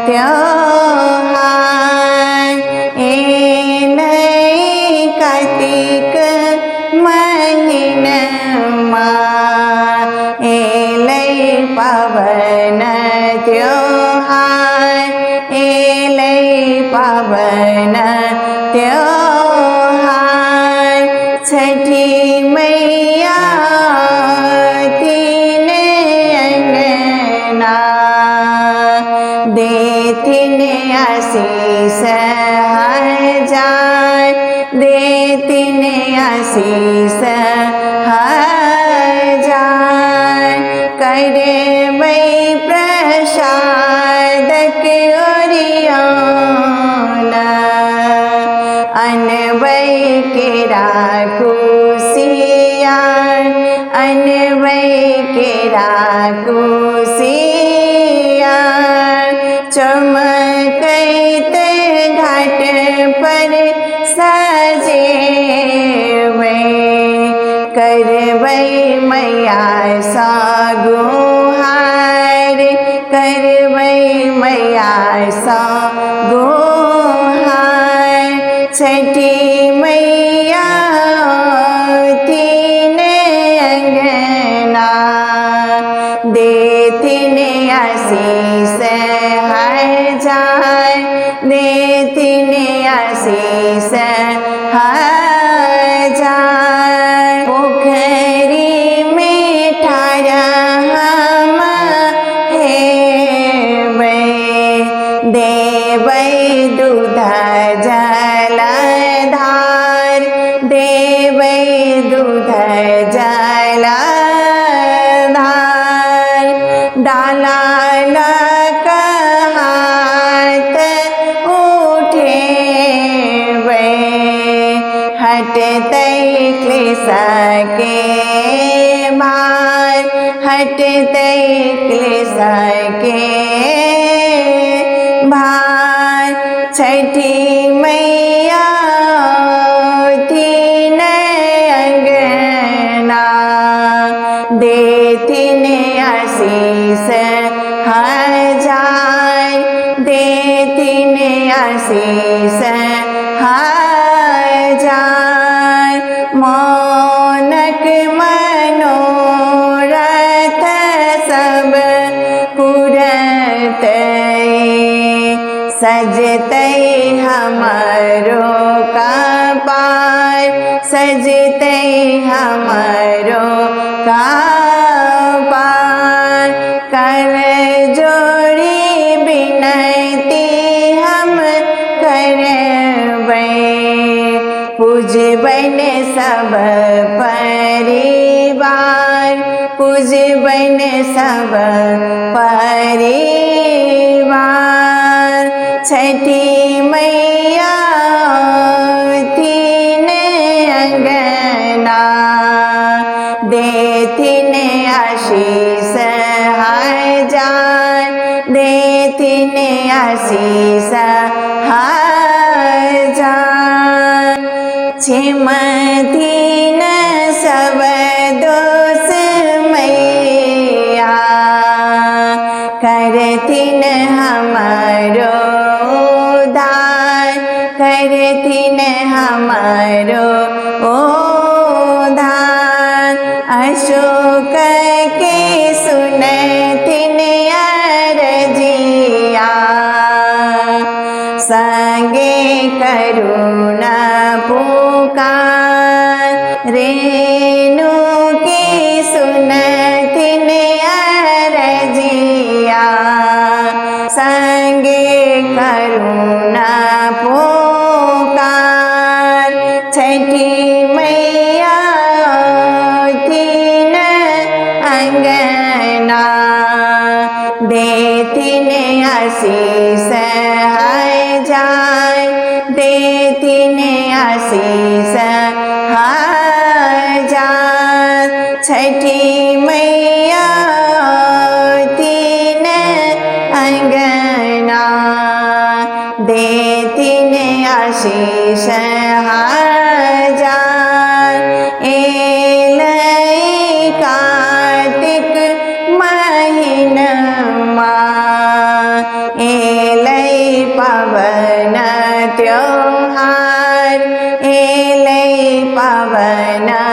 त्योहार एलै कार्तिक महीनमा एलै पावन त्योहार एलै पावन त्योहार छठी मैया तीन अंगना देथिन आशीष हजार देथिन आशीष हजार करबै प्रसादक ओरियाना अनबै केरा कुसियार अनबै केरा कुसियार चमकैत घाट पर सजेबै करबै मैया सा गुहार करबै मैया सा गुहार छठी मैया तीन अंगना देथिन आशीष हजार देथिन आशीष हजार पोखरी में ठाड़ा हम हेबै देबै दूध जलधार देबै दूध जलधार डाला लक हाथ उठेबै हटतै क्लेश के भार हटतै क्लेश के भार छठी मैया तीन अंगना देथिन आशीष हजार देथिन आशीष हजार मौनक मनोरथ सब पूरतै सजतै हमरो कपार सजतै हमरो कपार कर जोड़ी बिनती हम करबै पूजबन सब परिवार पूजबन सब परिवार छठी मैया तीन अंगना देथिन आशीष हजार देथिन आशीष हजार छिमथिन सब दोष मैया करथिन हमरो उद्धार करथिन हमरो उद्धार अशोक के सुनथिन अरजिया संगे करुणा पुकार रेणु की सुनथिन अरजिया संगे करुणा पुकार छठी मैया तीन अंगना देथिन आशीष हजार देथिन आशीष हजार छठी मैया तीन अंगना देथिन आशीष हजार एलै कार्तिक महीनमा एलै पावन